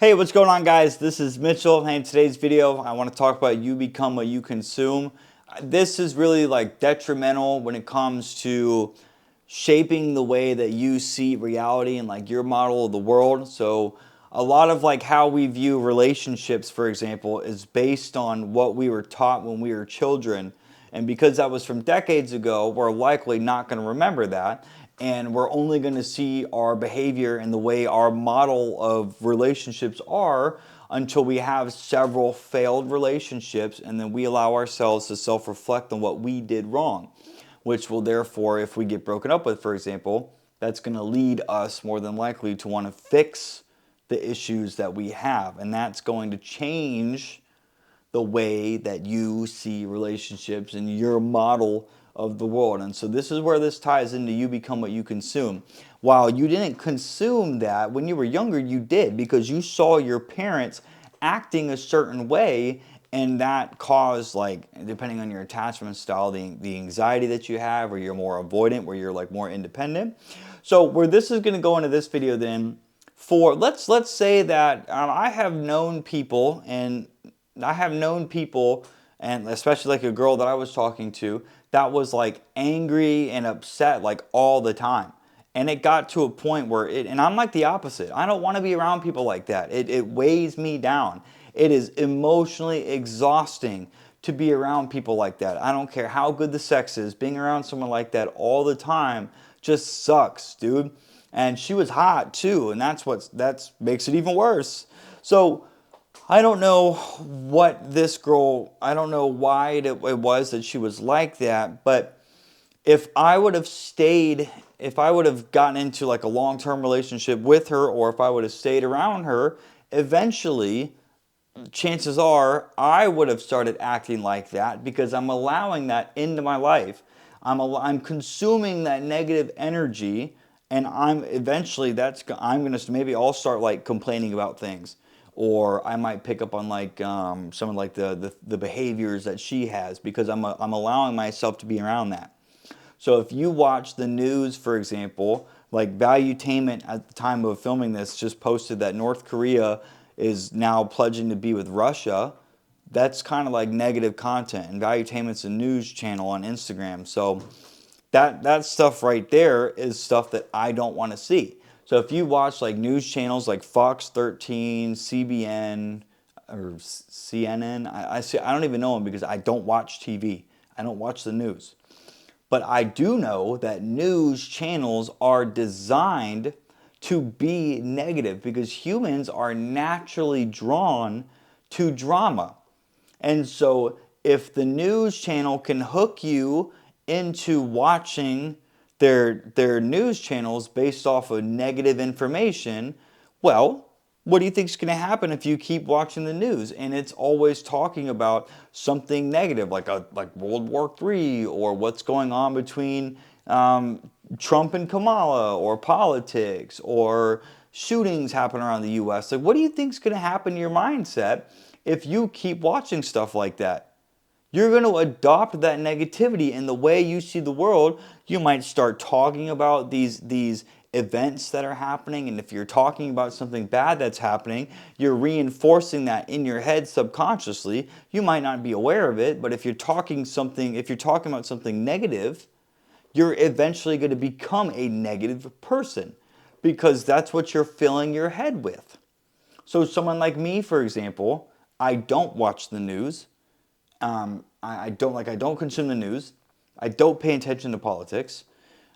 Hey, what's going on, guys? This is Mitchell, and in today's video, I want to talk about you become what you consume. This is really like detrimental when it comes to shaping the way that you see reality and like your model of the world. So, a lot of like how we view relationships, for example, is based on what we were taught when we were children. And because that was from decades ago, we're likely not going to remember that. And we're only going to see our behavior and the way our model of relationships are until we have several failed relationships, and then we allow ourselves to self reflect on what we did wrong, which will therefore, if we get broken up with, for example, that's going to lead us more than likely to want to fix the issues that we have. And that's going to change the way that you see relationships and your model of the world. And so this is where this ties into you become what you consume. While you didn't consume that when you were younger, you did, because you saw your parents acting a certain way, and that caused, like, depending on your attachment style, the anxiety that you have, or you're more avoidant, where you're like more independent. So where this is going to go into this video then, for let's say that I have known people, and especially like a girl that I was talking to, that was like angry and upset like all the time. And it got to a point where and I'm like the opposite. I don't want to be around people like that. It weighs me down. It is emotionally exhausting to be around people like that. I don't care how good the sex is. Being around someone like that all the time just sucks, dude. And she was hot too, and that makes it even worse. So I don't know what this girl, I don't know why it was that she was like that, but if I would have stayed, if I would have gotten into like a long-term relationship with her, or if I would have stayed around her, eventually, chances are I would have started acting like that, because I'm allowing that into my life. I'm consuming that negative energy, and I'm eventually I'm gonna maybe I'll start like complaining about things, or I might pick up on like some of like the behaviors that she has, because I'm allowing myself to be around that. So if you watch the news, for example, like Valuetainment at the time of filming this just posted that North Korea is now pledging to be with Russia. That's kind of like negative content, and Valuetainment's a news channel on Instagram. So that stuff right there is stuff that I don't want to see. So if you watch like news channels like Fox 13, CBN, or CNN, I don't even know them, because I don't watch TV. I don't watch the news. But I do know that news channels are designed to be negative, because humans are naturally drawn to drama. And so if the news channel can hook you into watching their news channels based off of negative information, well, what do you think is going to happen if you keep watching the news and it's always talking about something negative, like World War III, or what's going on between Trump and Kamala, or politics, or shootings happen around the U.S.? Like, what do you think is going to happen to your mindset if you keep watching stuff like that? You're going to adopt that negativity in the way you see the world. You might start talking about these events that are happening, and if you're talking about something bad that's happening, you're reinforcing that in your head subconsciously. You might not be aware of it, but if you're talking about something negative, you're eventually going to become a negative person, because that's what you're filling your head with. So someone like me, for example, I don't watch the news. I don't consume the news. I don't pay attention to politics.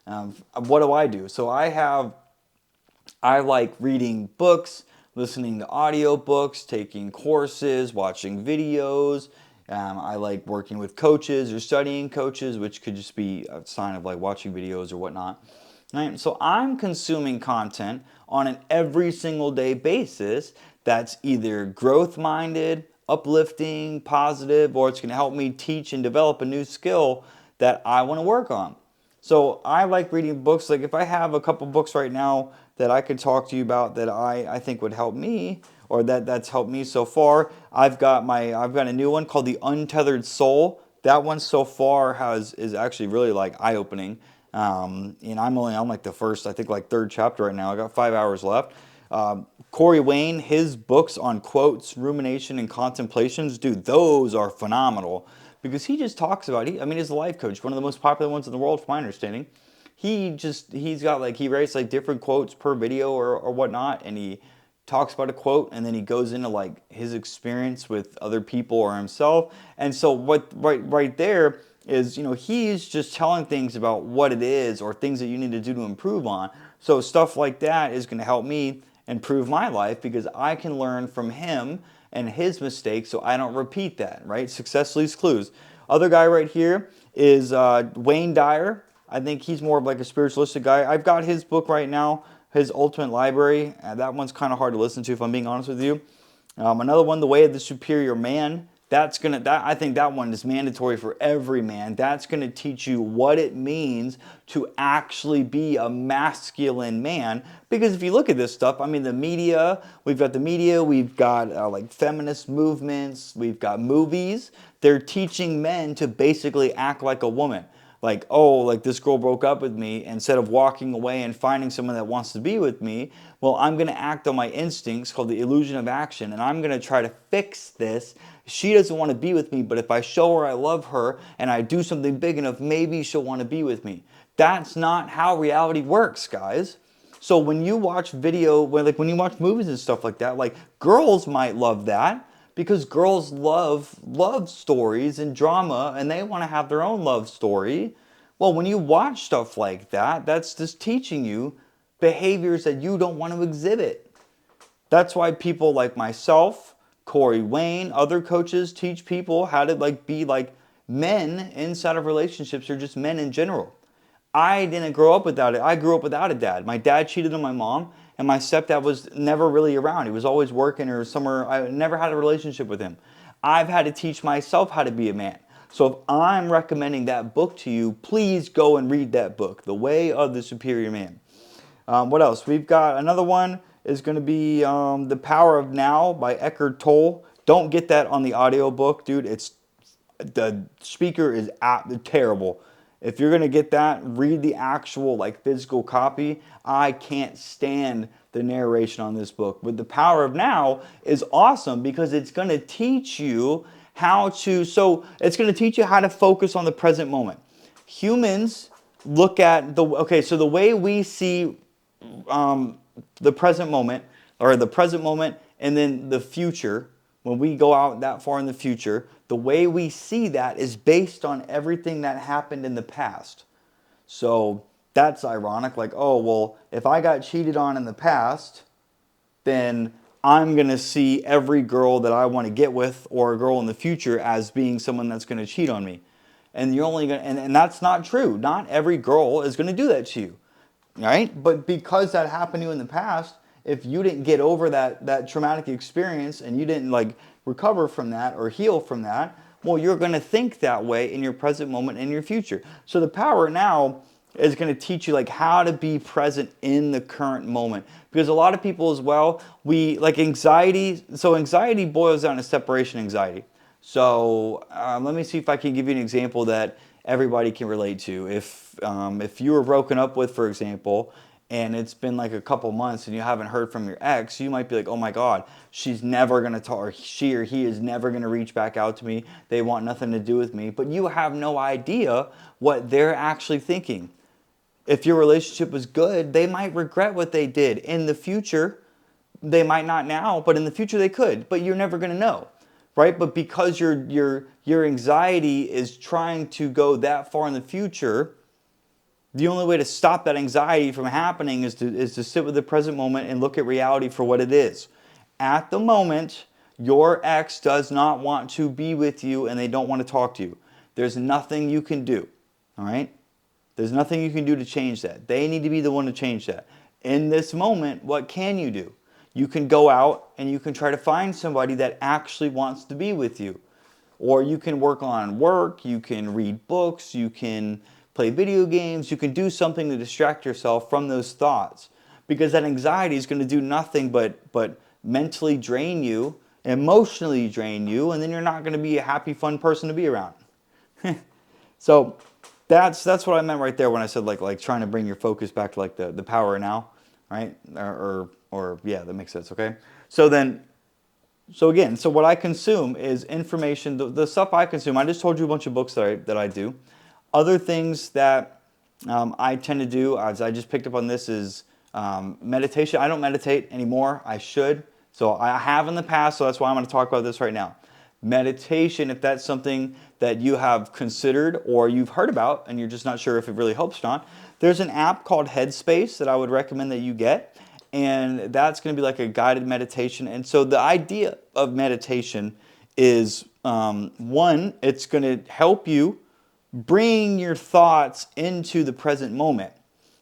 What do I do? So I like reading books, listening to audiobooks, taking courses, watching videos. I like working with coaches or studying coaches, which could just be a sign of like watching videos or whatnot. Right? So I'm consuming content on an every single day basis that's either growth minded, uplifting, positive, or it's going to help me teach and develop a new skill that I want to work on. So I like reading books. Like, if I have a couple books right now that I could talk to you about that I think would help me, or that's helped me so far, I've got a new one called The Untethered Soul. That one so far is actually really like eye opening. And I'm only on like the first, I think, like third chapter right now. I got 5 hours left. Corey Wayne, his books on quotes, rumination, and contemplations, dude, those are phenomenal because he just talks about, I mean, he's a life coach, one of the most popular ones in the world, from my understanding. He's got like, he writes like different quotes per video or whatnot, and he talks about a quote, and then he goes into like his experience with other people or himself. And so what right there is, he's just telling things about what it is or things that you need to do to improve on. So stuff like that is going to help me improve my life because I can learn from him and his mistakes so I don't repeat that, right? Success leaves clues. Other guy right here is Wayne Dyer. I think he's more of like a spiritualistic guy. I've got his book right now, his Ultimate Library. That one's kind of hard to listen to if I'm being honest with you. Another one, The Way of the Superior Man. I think that one is mandatory for every man. That's gonna teach you what it means to actually be a masculine man. Because if you look at this stuff, I mean, we've got like feminist movements, we've got movies. They're teaching men to basically act like a woman. Like, oh, like this girl broke up with me. Instead of walking away and finding someone that wants to be with me, well, I'm going to act on my instincts, called the illusion of action, and I'm going to try to fix this. She doesn't want to be with me, but if I show her I love her and I do something big enough, maybe she'll want to be with me. That's not how reality works, guys. So when you watch when you watch movies and stuff like that, like girls might love that, because girls love stories and drama, and they want to have their own love story. Well, when you watch stuff like that, that's just teaching you behaviors that you don't want to exhibit. That's why people like myself, Corey Wayne, other coaches teach people how to be like men inside of relationships, or just men in general. I didn't grow up without it. I grew up without a dad. My dad cheated on my mom, and my stepdad was never really around. He was always working or somewhere. I never had a relationship with him. I've had to teach myself how to be a man. So if I'm recommending that book to you, please go and read that book, The Way of the Superior Man. What else? We've got another one is going to be The Power of Now by Eckhart Tolle. Don't get that on the audio book, dude. The speaker is terrible. If you're going to get that, read the actual physical copy. I can't stand the narration on this book. But The Power of Now is awesome because it's going to teach you it's going to teach you how to focus on the present moment. Humans look at so the way we see the present moment, and then the future, when we go out that far in the future, the way we see that is based on everything that happened in the past. So that's ironic. Like, oh, well, if I got cheated on in the past, then I'm going to see every girl that I want to get with or a girl in the future as being someone that's going to cheat on me. And you're only going and that's not true. Not every girl is going to do that to you. Right? But because that happened to you in the past, if you didn't get over that traumatic experience and you didn't recover from that or heal from that, well, you're going to think that way in your present moment and your future. So The Power Now is going to teach you how to be present in the current moment. Because a lot of people as well, we anxiety. So anxiety boils down to separation anxiety. So let me see if I can give you an example that everybody can relate to. If you were broken up with, for example, and it's been a couple months and you haven't heard from your ex, you might be like, oh my God, she's never going to talk, or she or he is never going to reach back out to me. They want nothing to do with me. But you have no idea what they're actually thinking. If your relationship was good, they might regret what they did. In the future, they might not now, but in the future they could. But you're never going to know. Right? But because your anxiety is trying to go that far in the future, the only way to stop that anxiety from happening is to sit with the present moment and look at reality for what it is. At the moment, your ex does not want to be with you and they don't want to talk to you. There's nothing you can do. All right? There's nothing you can do to change that. They need to be the one to change that. In this moment, what can you do? You can go out and you can try to find somebody that actually wants to be with you. Or you can work on work, you can read books, you can play video games, you can do something to distract yourself from those thoughts. Because that anxiety is going to do nothing but mentally drain you, emotionally drain you, and then you're not going to be a happy, fun person to be around. So that's what I meant right there when I said trying to bring your focus back to the power now. right? Or yeah, that makes sense, okay? So then, so again, so what I consume is information, the stuff I consume. I just told you a bunch of books that I do. Other things that I tend to do, as I just picked up on this, is meditation. I don't meditate anymore. I should. So I have in the past, so that's why I'm going to talk about this right now. Meditation, if that's something that you have considered or you've heard about and you're just not sure if it really helps or not, there's an app called Headspace that I would recommend that you get. And that's going to be like a guided meditation. And so the idea of meditation is one, it's going to help you bring your thoughts into the present moment.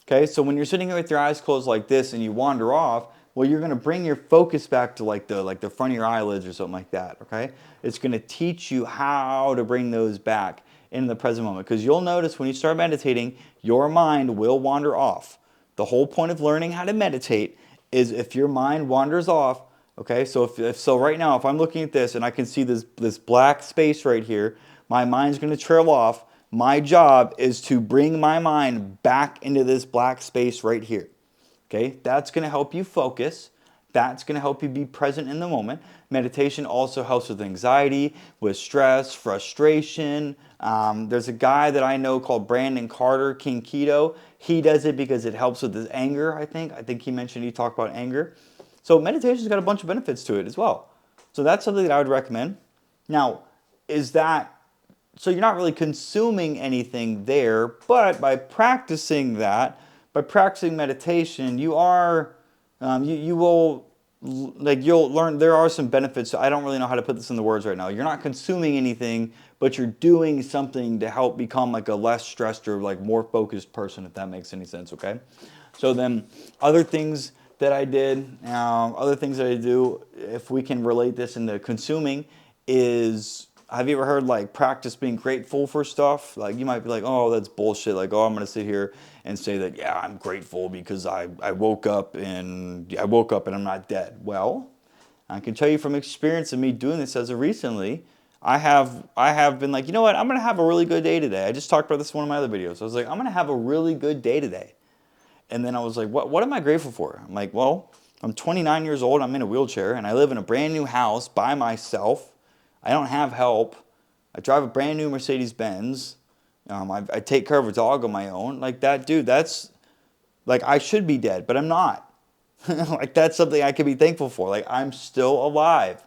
Okay, so when you're sitting here with your eyes closed like this and you wander off, well, you're going to bring your focus back to like the front of your eyelids or something like that. Okay, it's going to teach you how to bring those back in the present moment, because you'll notice when you start meditating, your mind will wander off. The whole point of learning how to meditate is if your mind wanders off. Okay, so if so right now, if I'm looking at this and I can see this black space right here, my mind's going to trail off. My job is to bring my mind back into this black space right here. Okay, that's going to help you focus. That's going to help you be present in the moment. Meditation also helps with anxiety, with stress, frustration. There's a guy that I know called Brandon Carter, King Keto. He does it because it helps with his anger, I think. I think he mentioned he talked about anger. So meditation's got a bunch of benefits to it as well. So that's something that I would recommend. Now, so you're not really consuming anything there, but by practicing meditation, you will, like, you'll learn, there are some benefits. I don't really know how to put this in the words right now. You're not consuming anything, but you're doing something to help become like a less stressed or like more focused person, if that makes any sense, okay? So then other things that I do, if we can relate this into consuming, is, have you ever heard like practice being grateful for stuff? Like you might be like, oh, that's bullshit. Like, oh, I'm going to sit here and say that, yeah, I'm grateful because I woke up and I'm not dead. Well, I can tell you from experience of me doing this as of recently, I have been like, you know what, I'm going to have a really good day today. I just talked about this in one of my other videos. I was like, I'm going to have a really good day today. And then I was like, what am I grateful for? I'm like, well, I'm 29 years old, I'm in a wheelchair, and I live in a brand new house by myself. I don't have help. I drive a brand new Mercedes-Benz. I take care of a dog on my own. Like that, dude, that's, like, I should be dead, but I'm not. Like, that's something I can be thankful for. Like, I'm still alive.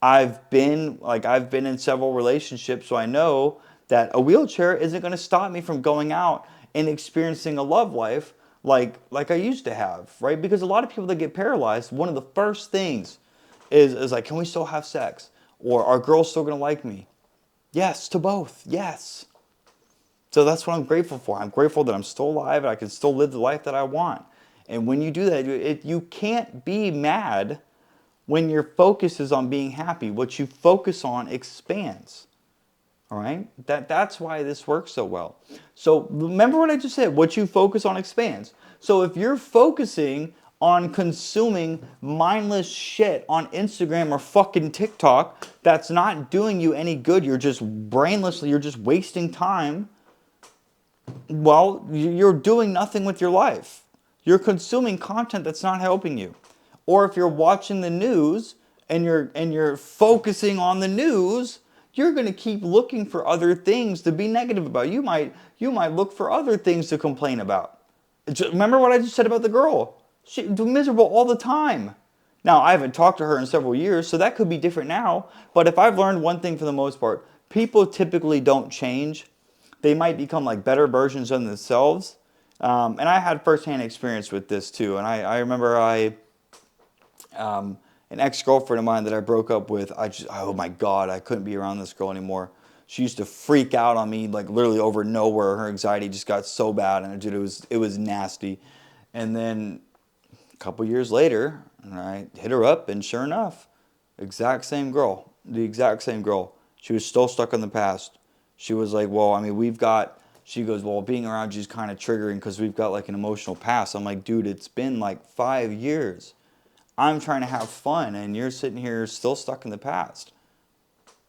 I've been in several relationships, so I know that a wheelchair isn't going to stop me from going out and experiencing a love life like I used to have, right? Because a lot of people that get paralyzed, one of the first things is like, can we still have sex? Or are girls still going to like me? Yes, to both. Yes. So that's what I'm grateful for. I'm grateful that I'm still alive and I can still live the life that I want. And when you do that, you can't be mad when your focus is on being happy. What you focus on expands. All right? That's why this works so well. So remember what I just said. What you focus on expands. So if you're focusing on consuming mindless shit on Instagram or fucking TikTok that's not doing you any good, you're just wasting time, well, you're doing nothing with your life. You're consuming content that's not helping you. Or if you're watching the news and you're focusing on the news, you're going to keep looking for other things to be negative about. You might look for other things to complain about. Remember what I just said about the girl? She's miserable all the time. Now, I haven't talked to her in several years, so that could be different now. But if I've learned one thing for the most part, people typically don't change. They might become like better versions of themselves. And I had firsthand experience with this too. And I remember an ex-girlfriend of mine that I broke up with, oh my God, I couldn't be around this girl anymore. She used to freak out on me like literally over nowhere. Her anxiety just got so bad, and it was nasty. And then a couple years later, I hit her up, and sure enough, the exact same girl. She was still stuck in the past. She was like, well, I mean, she goes, well, being around you is kind of triggering because we've got like an emotional past. I'm like, dude, it's been like 5 years. I'm trying to have fun, and you're sitting here still stuck in the past.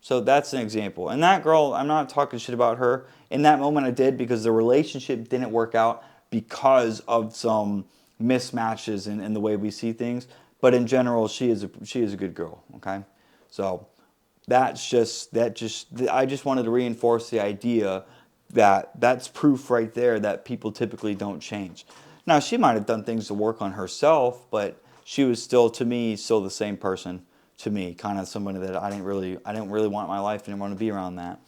So that's an example. And that girl, I'm not talking shit about her. In that moment I did, because the relationship didn't work out because of some mismatches in the way we see things. But in general, she is a good girl. Okay, so I just wanted to reinforce the idea that that's proof right there that people typically don't change. Now, she might have done things to work on herself, but she was still, to me, still the same person to me. Kind of somebody that I didn't really want in my life. I didn't want to be around that.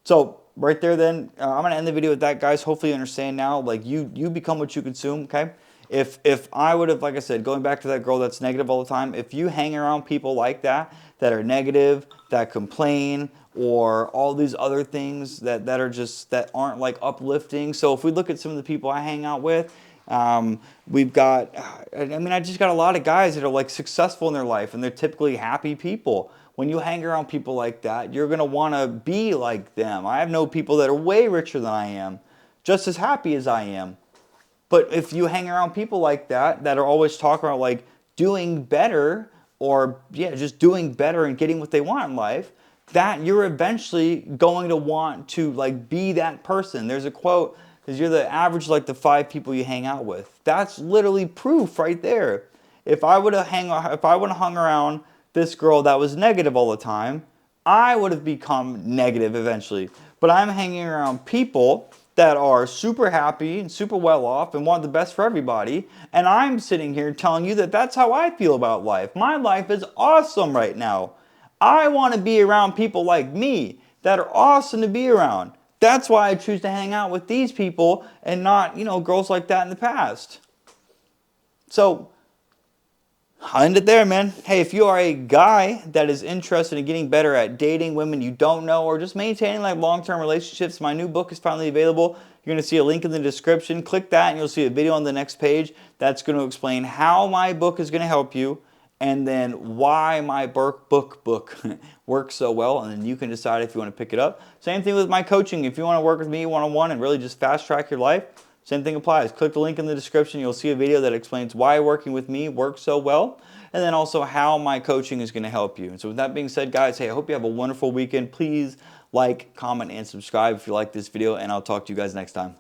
So right there, then I'm gonna end the video with that, guys. Hopefully, you understand now. Like you become what you consume. Okay. If I would have, like I said, going back to that girl that's negative all the time, if you hang around people like that are negative, that complain, or all these other things that aren't like uplifting. So if we look at some of the people I hang out with, we've got, I just got a lot of guys that are like successful in their life, and they're typically happy people. When you hang around people like that, you're gonna want to be like them. I have known people that are way richer than I am, just as happy as I am. But if you hang around people like that are always talking about like doing better, or just doing better and getting what they want in life, that you're eventually going to want to like be that person. There's a quote, because you're the average like the 5 people you hang out with. That's literally proof right there. If I would have hung around this girl that was negative all the time, I would have become negative eventually. But I'm hanging around people that are super happy and super well off and want the best for everybody, and I'm sitting here telling you that that's how I feel about life. My life is awesome right now. I want to be around people like me that are awesome to be around. That's why I choose to hang out with these people and not, girls like that in the past. So I'll end it there, man. Hey, if you are a guy that is interested in getting better at dating women you don't know, or just maintaining like long-term relationships, my new book is finally available. You're going to see a link in the description. Click that and you'll see a video on the next page that's going to explain how my book is going to help you, and then why my book works so well, and then you can decide if you want to pick it up. Same thing with my coaching. If you want to work with me one-on-one and really just fast track your life, same thing applies. Click the link in the description. You'll see a video that explains why working with me works so well, and then also how my coaching is going to help you. And so with that being said, guys, hey, I hope you have a wonderful weekend. Please like, comment, and subscribe if you like this video, and I'll talk to you guys next time.